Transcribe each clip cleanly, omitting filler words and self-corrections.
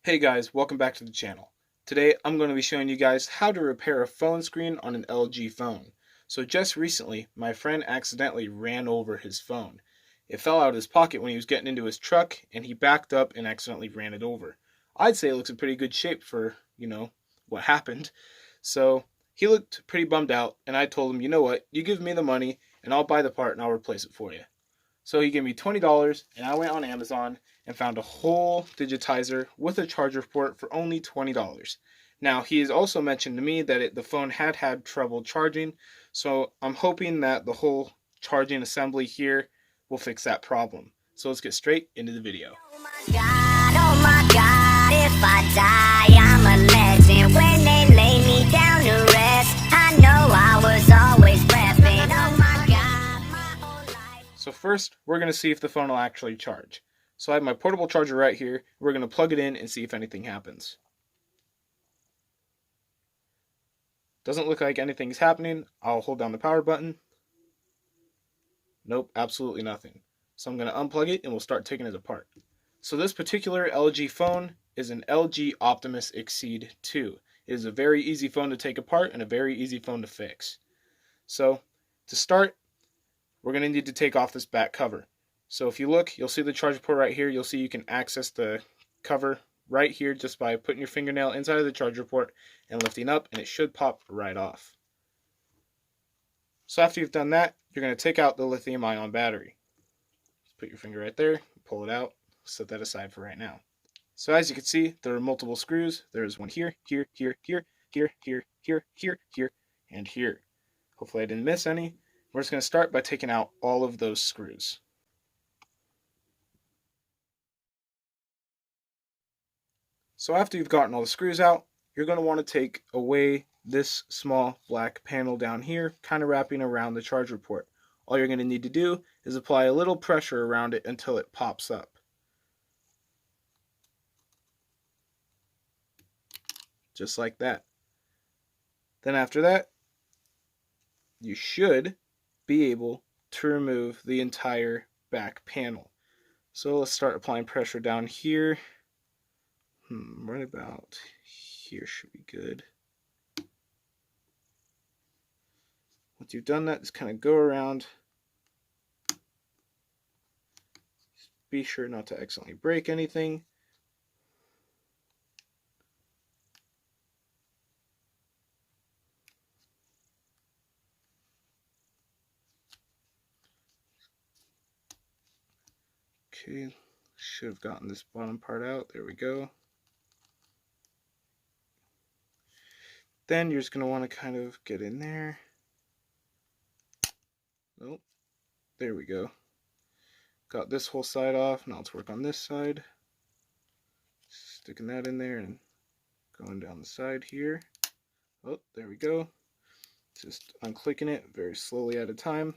Hey guys, welcome back to the channel. Today I'm going to be showing you guys how to repair a phone screen on an LG phone. So just recently, my friend accidentally ran over his phone. It fell out of his pocket when he was getting into his truck and he backed up and accidentally ran it over. I'd say it looks in pretty good shape for, what happened. So he looked pretty bummed out and I told him, you know what, you give me the money and I'll buy the part and I'll replace it for you. So he gave me $20 and I went on Amazon and found a whole digitizer with a charger port for only $20. Now he has also mentioned to me that the phone had trouble charging, so I'm hoping that the whole charging assembly here will fix that problem. So let's get straight into the video. Oh my God, if I die, I'm a legend. When they lay me down to rest, I know I was always prepping. Oh my God, my whole life. So first, we're going to see if the phone will actually charge. So I have my portable charger right here. We're going to plug it in and see if anything happens. Doesn't look like anything's happening. I'll hold down the power button. Nope, absolutely nothing. So I'm going to unplug it and we'll start taking it apart. So this particular LG phone is an LG Optimus Exceed 2. It is a very easy phone to take apart and a very easy phone to fix. So to start, we're going to need to take off this back cover. So if you look, you'll see the charger port right here. You'll see you can access the cover right here just by putting your fingernail inside of the charger port and lifting up, and it should pop right off. So after you've done that, you're going to take out the lithium-ion battery. Just put your finger right there, pull it out, set that aside for right now. So as you can see, there are multiple screws. There's one here, here, here, here, here, here, here, here, here, and here. Hopefully I didn't miss any. We're just going to start by taking out all of those screws. So after you've gotten all the screws out, you're going to want to take away this small black panel down here, kind of wrapping around the charger port. All you're going to need to do is apply a little pressure around it until it pops up. Just like that. Then after that, you should be able to remove the entire back panel. So let's start applying pressure down here. Right about here should be good. Once you've done that, just kind of go around. Just be sure not to accidentally break anything. Okay, should have gotten this bottom part out. There we go. Then you're just going to want to kind of get in there. Oh, there we go. Got this whole side off. Now let's work on this side. Sticking that in there and going down the side here. Oh, there we go. Just unclicking it very slowly at a time.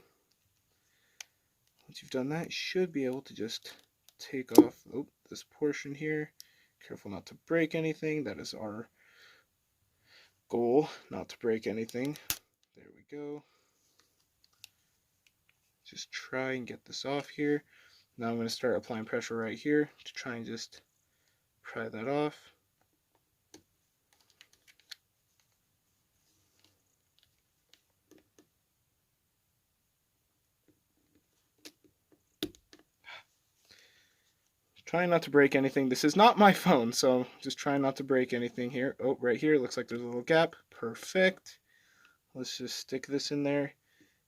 Once you've done that, you should be able to just take off this portion here. Careful not to break anything. That is our goal, not to break anything. There we go. Just try and get this off here. Now I'm going to start applying pressure right here to try and just pry that off. Trying not to break anything. This is not my phone, so just trying not to break anything here. Oh, right here, looks like there's a little gap. Perfect. Let's just stick this in there.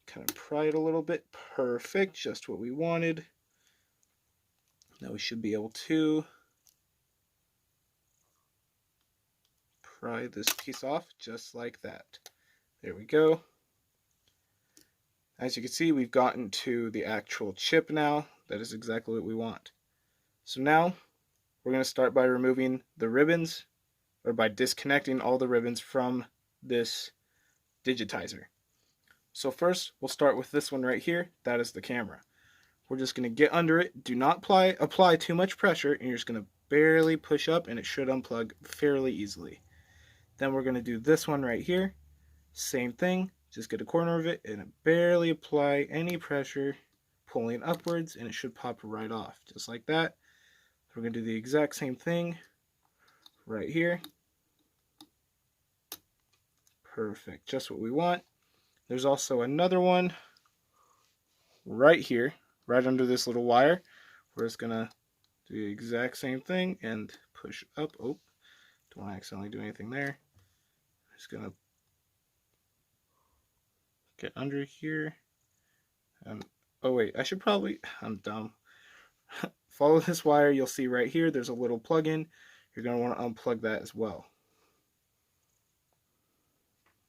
Kind of pry it a little bit. Perfect. Just what we wanted. Now we should be able to pry this piece off just like that. There we go. As you can see, we've gotten to the actual chip now. That is exactly what we want. So now we're going to start by removing the ribbons, or by disconnecting all the ribbons from this digitizer. So first, we'll start with this one right here. That is the camera. We're just going to get under it. Do not apply too much pressure, and you're just going to barely push up, and it should unplug fairly easily. Then we're going to do this one right here. Same thing. Just get a corner of it and barely apply any pressure, pulling upwards, and it should pop right off, just like that. We're going to do the exact same thing right here. Perfect, just what we want. There's also another one right here, right under this little wire. We're just gonna do the exact same thing and push up. Oh, don't want to accidentally do anything there. Just gonna get under here. And oh wait, I should probably, I'm dumb. Follow this wire, you'll see right here, there's a little plug-in. You're gonna want to unplug that as well.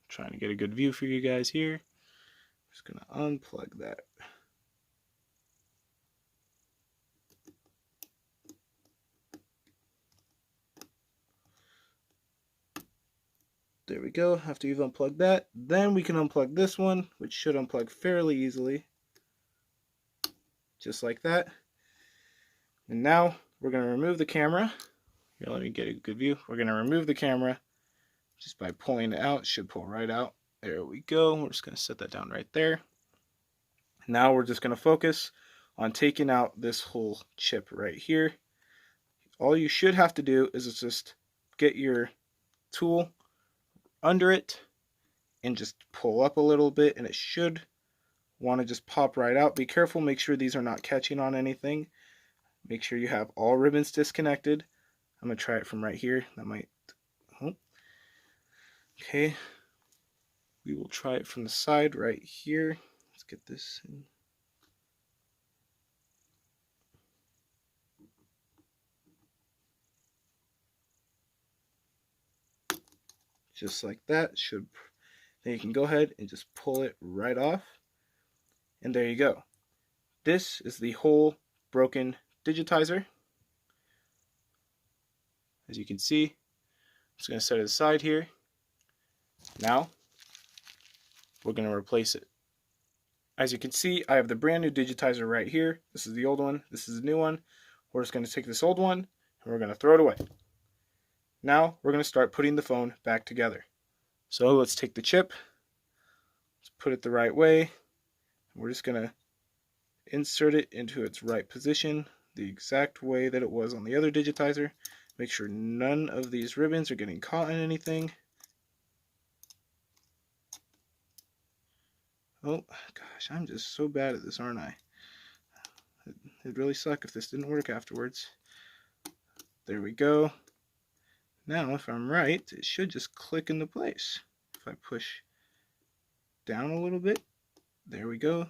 Trying to get a good view for you guys here. Just gonna unplug that. There we go. After you've unplugged that, then we can unplug this one, which should unplug fairly easily. Just like that. And now we're going to remove the camera. Here, let me get a good view. We're going to remove the camera just by pulling it out. It should pull right out. There we go. We're just going to set that down right there. Now we're just going to focus on taking out this whole chip right here. All you should have to do is just get your tool under it and just pull up a little bit, and it should want to just pop right out. Be careful, make sure these are not catching on anything. Make sure you have all ribbons disconnected. I'm going to try it from right here. That might, oh. Okay. We will try it from the side right here. Let's get this in. Just like that. Then you can go ahead and just pull it right off. And there you go. This is the whole broken digitizer. As you can see, I'm just going to set it aside here. Now, we're going to replace it. As you can see, I have the brand new digitizer right here. This is the old one. This is the new one. We're just going to take this old one and we're going to throw it away. Now, we're going to start putting the phone back together. So let's take the chip. Let's put it the right way. We're just going to insert it into its right position, the exact way that it was on the other digitizer. Make sure none of these ribbons are getting caught in anything. Oh gosh, I'm just so bad at this, aren't I? It'd really suck if this didn't work afterwards. There we go. Now, if I'm right, it should just click into place. If I push down a little bit, there we go.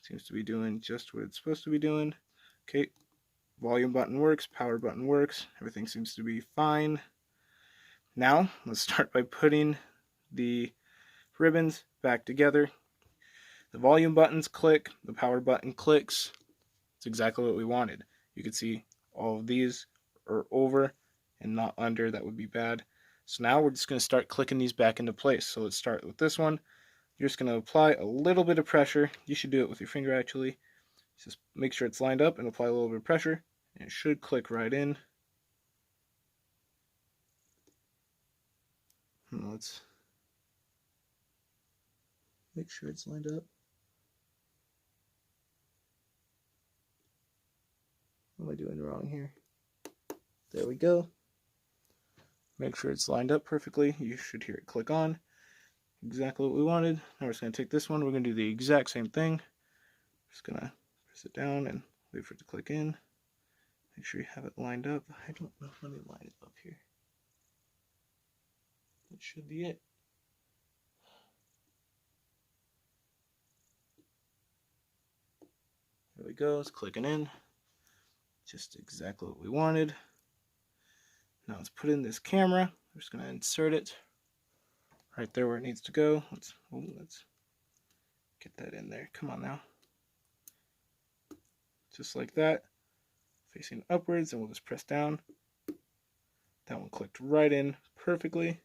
Seems to be doing just what it's supposed to be doing. Okay, volume button works, power button works, everything seems to be fine. Now, let's start by putting the ribbons back together. The volume buttons click, the power button clicks. It's exactly what we wanted. You can see all of these are over and not under. That would be bad. So now we're just going to start clicking these back into place. So let's start with this one. You're just going to apply a little bit of pressure. You should do it with your finger actually. Just make sure it's lined up and apply a little bit of pressure. And it should click right in. Let's make sure it's lined up. What am I doing wrong here? There we go. Make sure it's lined up perfectly. You should hear it click on. Exactly what we wanted. Now we're just going to take this one. We're going to do the exact same thing. Just going to press it down and wait for it to click in. Make sure you have it lined up. I don't know. Let me line it up here. That should be it. There we go. It's clicking in. Just exactly what we wanted. Now let's put in this camera. We're just going to insert it right there where it needs to go. Let's get that in there. Come on now. Just like that. Facing upwards, and we'll just press down. That one clicked right in perfectly.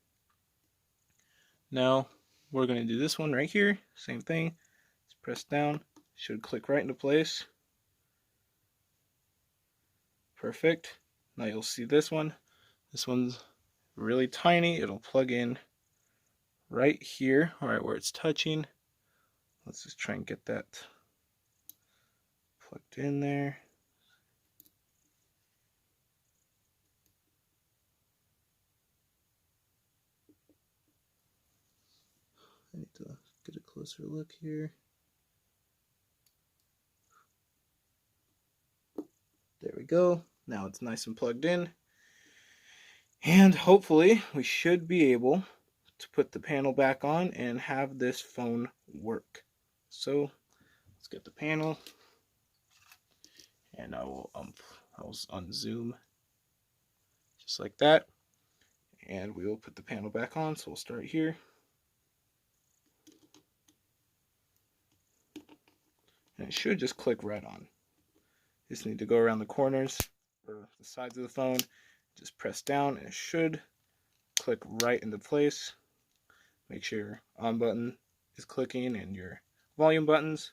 Now we're going to do this one right here. Same thing. Let's press down. Should click right into place. Perfect. Now you'll see this one. This one's really tiny. It'll plug in right here, right where it's touching. Let's just try and get that plugged in there. I need to get a closer look here. There we go. Now it's nice and plugged in. And hopefully we should be able to put the panel back on and have this phone work. So let's get the panel, and I'll unzoom just like that, and we will put the panel back on. So we'll start here, and it should just click right on. Just need to go around the corners or the sides of the phone, just press down, and it should click right into place. Make sure your on button is clicking and your volume buttons.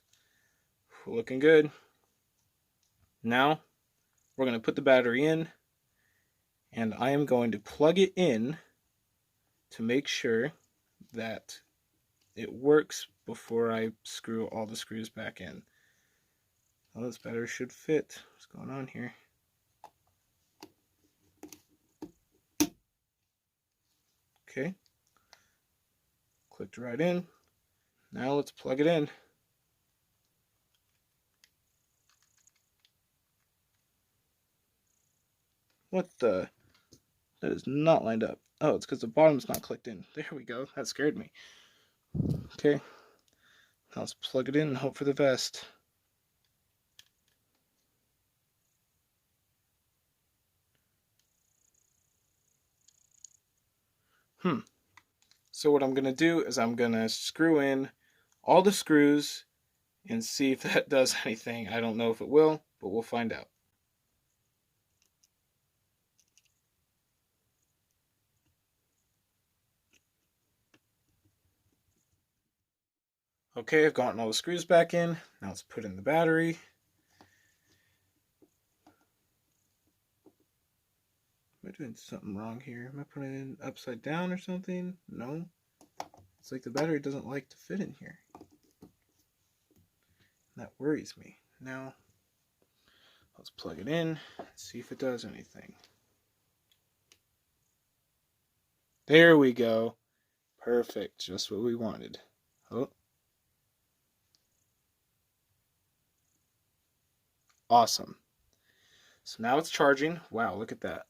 Looking good. Now we're going to put the battery in, and I am going to plug it in to make sure that it works before I screw all the screws back in. Well, this battery should fit. What's going on here? Okay. Clicked right in. Now let's plug it in. What the? That is not lined up. Oh, it's because the bottom's not clicked in. There we go. That scared me. Okay. Now let's plug it in and hope for the best. So what I'm going to do is I'm going to screw in all the screws and see if that does anything. I don't know if it will, but we'll find out. Okay, I've gotten all the screws back in. Now let's put in the battery. Am I doing something wrong here? Am I putting it in upside down or something? No. It's like the battery doesn't like to fit in here. That worries me. Now, let's plug it in and see if it does anything. There we go. Perfect. Just what we wanted. Oh. Awesome. So now it's charging. Wow, look at that.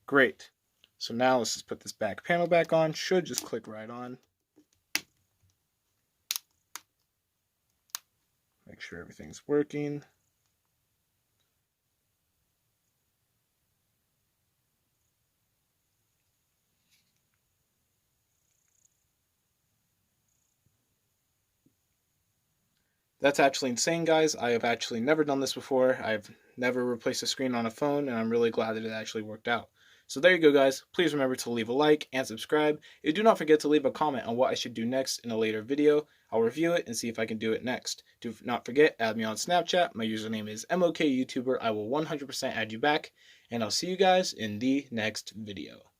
Great. So now let's just put this back panel back on. Should just click right on. Make sure everything's working. That's actually insane, guys. I have actually never done this before. I've never replaced a screen on a phone, and I'm really glad that it actually worked out. So there you go, guys. Please remember to leave a like and subscribe. And do not forget to leave a comment on what I should do next in a later video. I'll review it and see if I can do it next. Do not forget, add me on Snapchat. My username is MOKYouTuber. I will 100% add you back. And I'll see you guys in the next video.